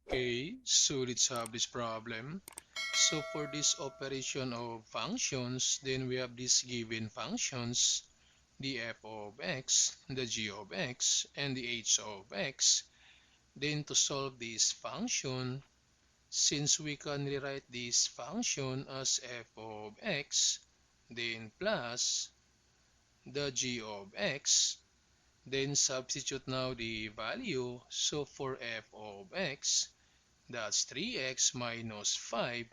Okay, so let's have this problem. So for this operation of functions, then we have these given functions, the f of x, the g of x, and the h of x. Then to solve this function, since we can rewrite this function as f of x, then plus the g of x, then substitute now the value. So for f of x, that's 3x minus 5.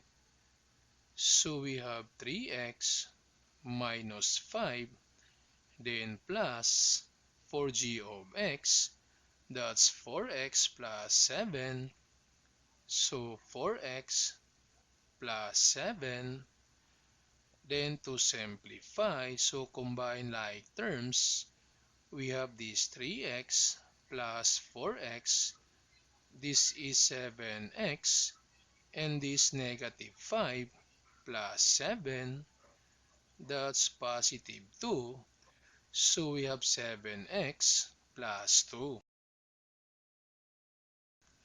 So we have 3x minus 5, then plus 4g of x, that's 4x plus 7. So 4x plus 7. Then to simplify, so combine like terms, we have this 3x plus 4x, this is 7x, and this negative 5 plus 7, that's positive 2. So we have 7x plus 2.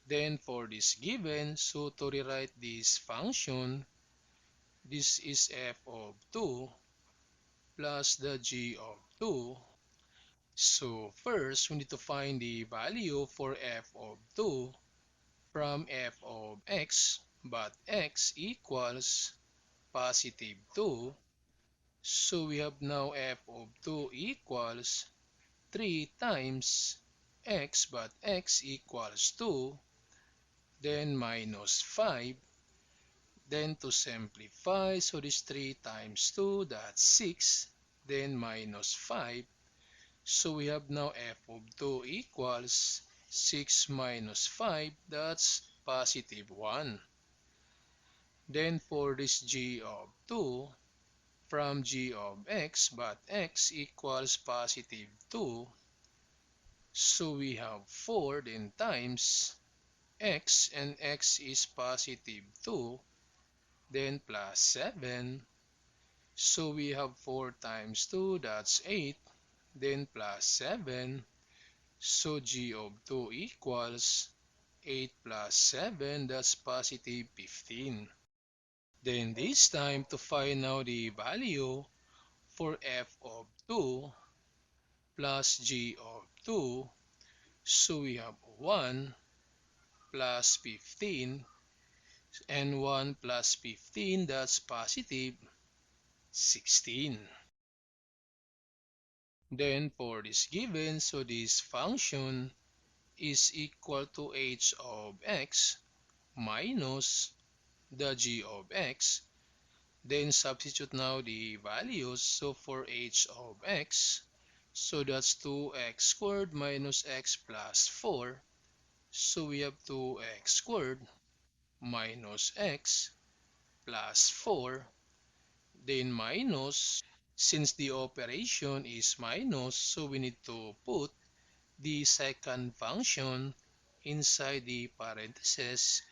Then for this given, so to rewrite this function, this is f of 2 plus the g of 2. So first, we need to find the value for f of 2 from f of x, but x equals positive 2. So we have now f of 2 equals 3 times x, but x equals 2, then minus 5. Then to simplify, so this 3 times 2, that's 6, then minus 5. So we have now f of 2 equals 6 minus 5, that's positive 1. Then for this g of 2, from g of x, but x equals positive 2, so we have 4 then times x, and x is positive 2, then plus 7. So we have 4 times 2, that's 8, then plus 7. So g of 2 equals 8 plus 7, that's positive 15. Then this time to find out the value for f of 2 plus g of 2. So we have 1 plus 15, and 1 plus 15, that's positive 16. Then for this given, so this function is equal to h of x minus the g of x. Then substitute now the values. So for h of x, so that's 2x squared minus x plus 4. So we have 2x squared minus x plus 4, then minus, since the operation is minus, so we need to put the second function inside the parentheses,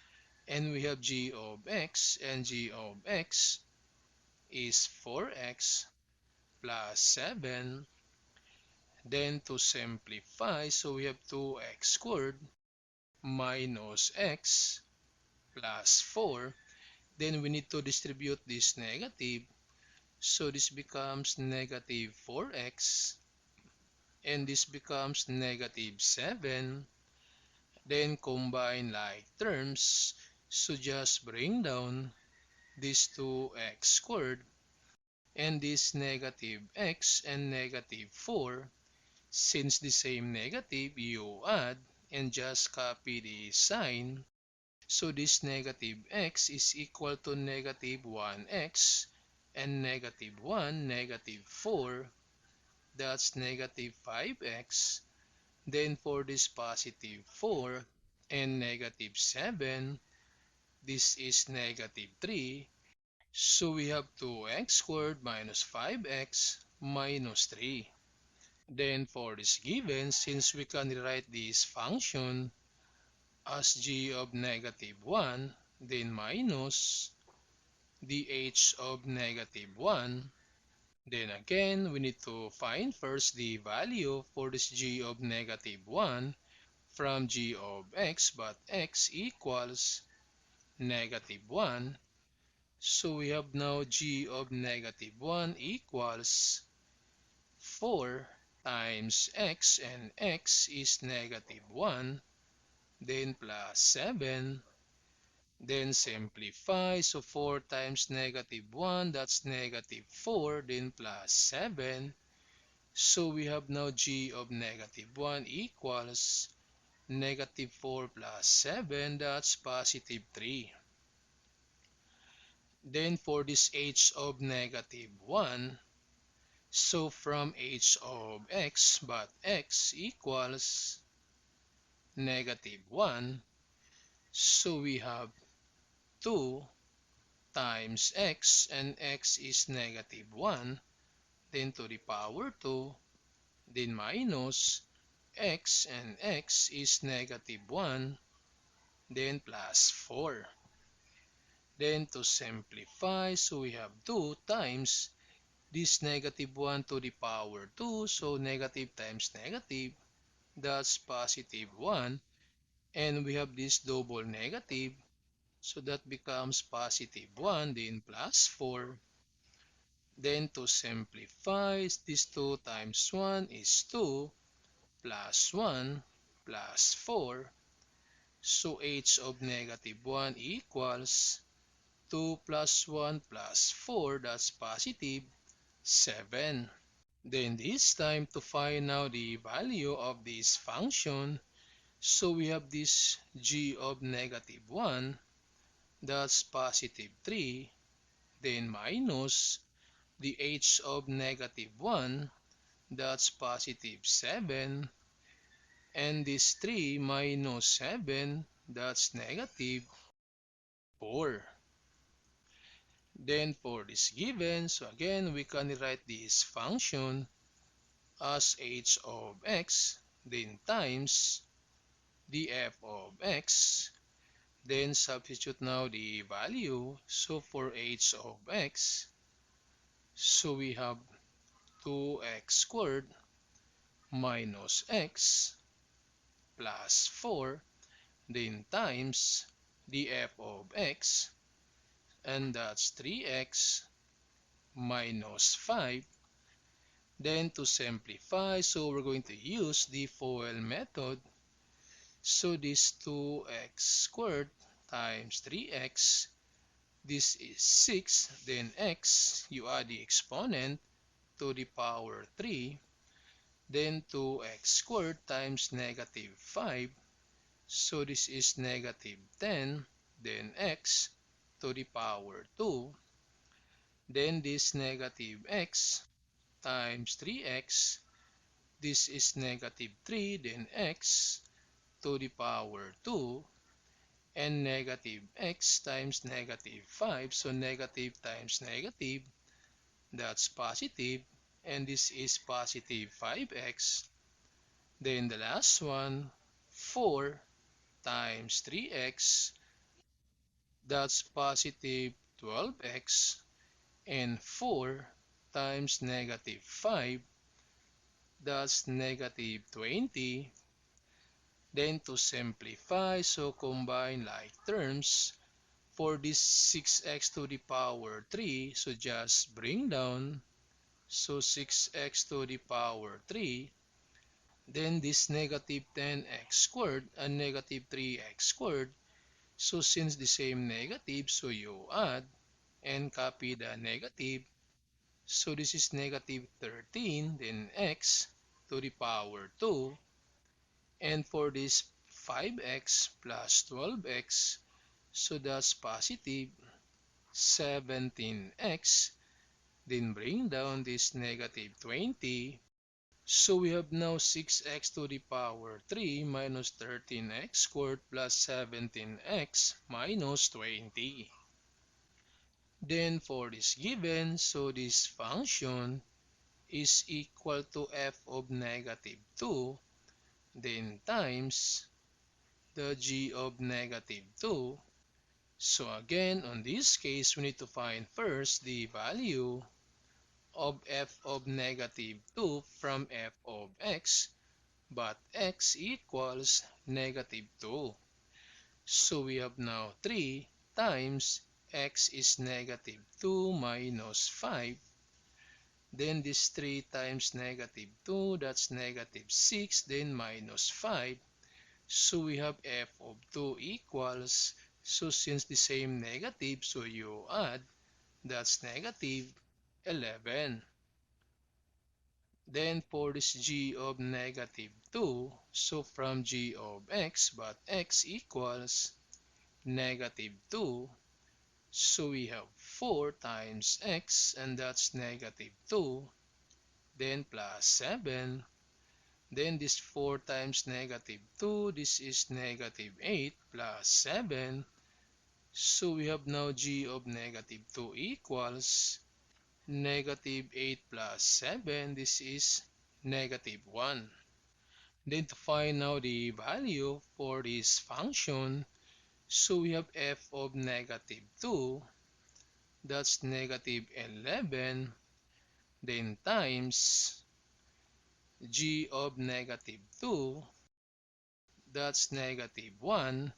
and we have g of x, and g of x is 4x plus 7. Then to simplify, so we have 2x squared minus x plus 4. Then we need to distribute this negative. So this becomes negative 4x, and this becomes negative 7. Then combine like terms. So just bring down this 2x squared and this negative x and negative 4. Since the same negative, you add and just copy the sign. So this negative x is equal to negative 1x, and negative 1, negative 4, that's negative 5x. Then for this positive 4 and negative 7, this is negative 3. So we have 2x squared minus 5x minus 3. Then for this given, since we can rewrite this function as g of negative 1, then minus the h of negative 1. Then again, we need to find first the value for this g of negative 1 from g of x, but x equals -1. So we have now g of -1 equals 4 times x, and x is -1, then plus 7, then simplify. So 4 times -1, that's -4, then plus 7. So we have now g of -1 equals -4 plus 7, that's +3. Then for this h of -1, so from h of x, but x equals -1, so we have 2 times x, and x is -1, then to the power 2, then minus x, and x is -1, then plus 4. Then to simplify, so we have 2 times this -1 to the power 2, so negative times negative, that's +1. And we have this double negative, so that becomes +1, then plus 4. Then to simplify, this 2 times 1 is 2, plus 1, plus 4. So h of -1 equals 2 plus 1 plus 4, that's +7. Then this time to find now the value of this function, so we have this g of -1, that's +3, then minus the h of -1, that's +7, and this 3 minus 7, that's -4. Then for this given, so again, we can write this function as h of x, then times the f of x, then substitute now the value. So for h of x, so we have 2x squared minus x plus 4, then times the f of x, and that's 3x minus 5. Then to simplify, so we're going to use the FOIL method. So this 2x squared times 3x, this is 6, then x, you add the exponent to the power 3, then 2x squared times -5, so this is -10, then x to the power 2, then this -x times 3x, this is -3, then x to the power 2, and -x times -5, so negative times negative, that's positive, and this is +5x. Then the last one, 4 times 3x, that's +12x, and 4 times -5, that's -20. Then to simplify, so combine like terms. For this 6x to the power 3, so just bring down. So 6x to the power 3. Then this -10x squared and -3x squared. So since the same negative, so you add and copy the negative. So this is -13, then x to the power 2. And for this 5x plus 12x, so that's positive 17x. Then bring down this -20. So we have now 6x to the power 3 minus 13x squared plus 17x minus 20. Then for this given, so this function is equal to f of -2, then times the g of -2. So again, on this case, we need to find first the value of f of -2 from f of x, but x equals negative 2. So we have now 3 times x is negative 2 minus 5. Then this 3 times negative 2, that's negative 6, then minus 5. So we have f of 2 equals, so since the same negative, so you add, that's negative 11. Then for this g of negative 2, so from g of x, but x equals negative 2, so we have 4 times x, and that's negative 2, then plus 7. Then this 4 times negative 2, this is negative 8 plus 7. So we have now g of negative 2 equals negative 8 plus 7. This is negative 1. Then to find now the value for this function, so we have f of negative 2, that's negative 11, then times g of negative 2, that's negative 1,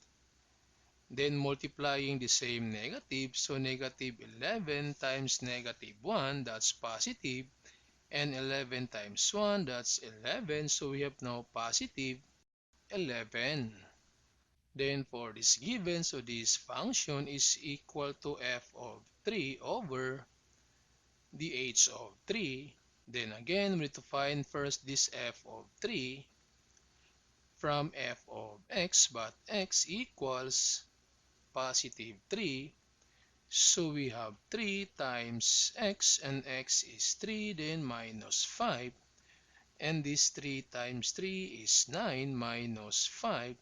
then multiplying the same negative, so negative 11 times negative 1, that's positive, and 11 times 1, that's 11, so we have now positive 11. Then for this given, so this function is equal to f of 3 over the h of 3. Then again, we need to find first this f of 3 from f of x, but x equals positive 3. So we have 3 times x, and x is 3, then minus 5. And this 3 times 3 is 9 minus 5.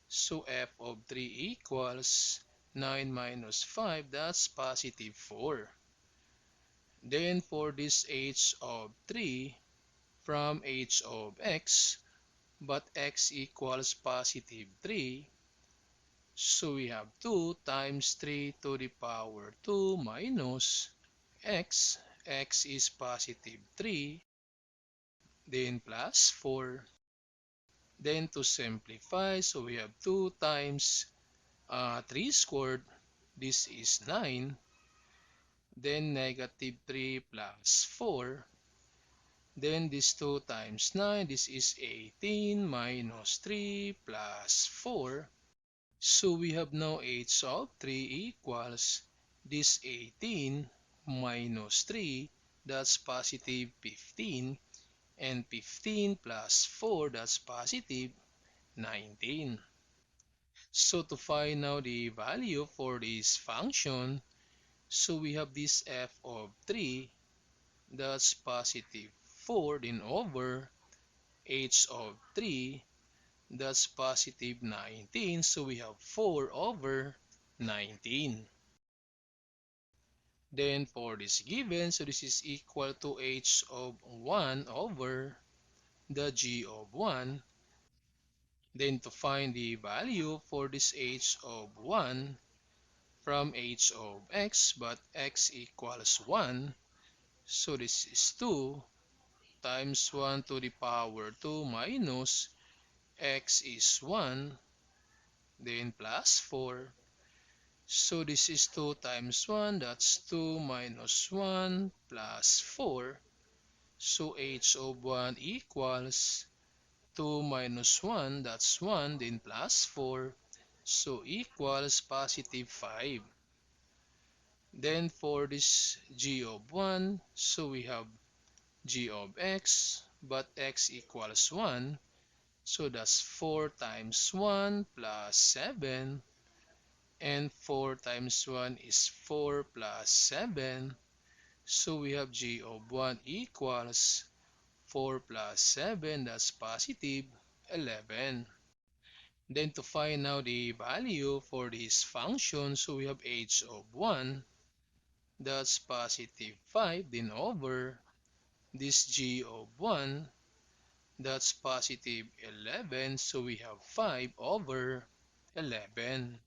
So f of 3 equals 9 minus 5, that's positive 4. Then for this h of 3 from h of x, but x equals positive 3, so we have 2 times 3 to the power 2 minus x. X is positive 3, then plus 4. Then to simplify, so we have 2 times 3 squared. This is 9. Then negative 3 plus 4. Then this 2 times 9. This is 18 minus 3 plus 4. So we have now h of 3 equals this 18 minus 3, that's positive 15, and 15 plus 4, that's positive 19. So to find now the value for this function, so we have this f of 3, that's positive 4, then over h of 3, that's positive 19, so we have 4 over 19. Then for this given, so this is equal to h of 1 over the g of 1. Then to find the value for this h of 1 from h of x, but x equals 1, so this is 2 times 1 to the power 2 minus x is 1, then plus 4. So this is 2 times 1, that's 2 minus 1 plus 4. So h of 1 equals 2 minus 1, that's 1, then plus 4. So equals positive 5. Then for this g of 1, so we have g of x, but x equals 1. So that's 4 times 1 plus 7. And 4 times 1 is 4 plus 7. So we have g of 1 equals 4 plus 7, that's positive 11. Then to find now the value for this function, so we have h of 1, that's positive 5, then over this g of 1, that's positive 11, so we have 5 over 11.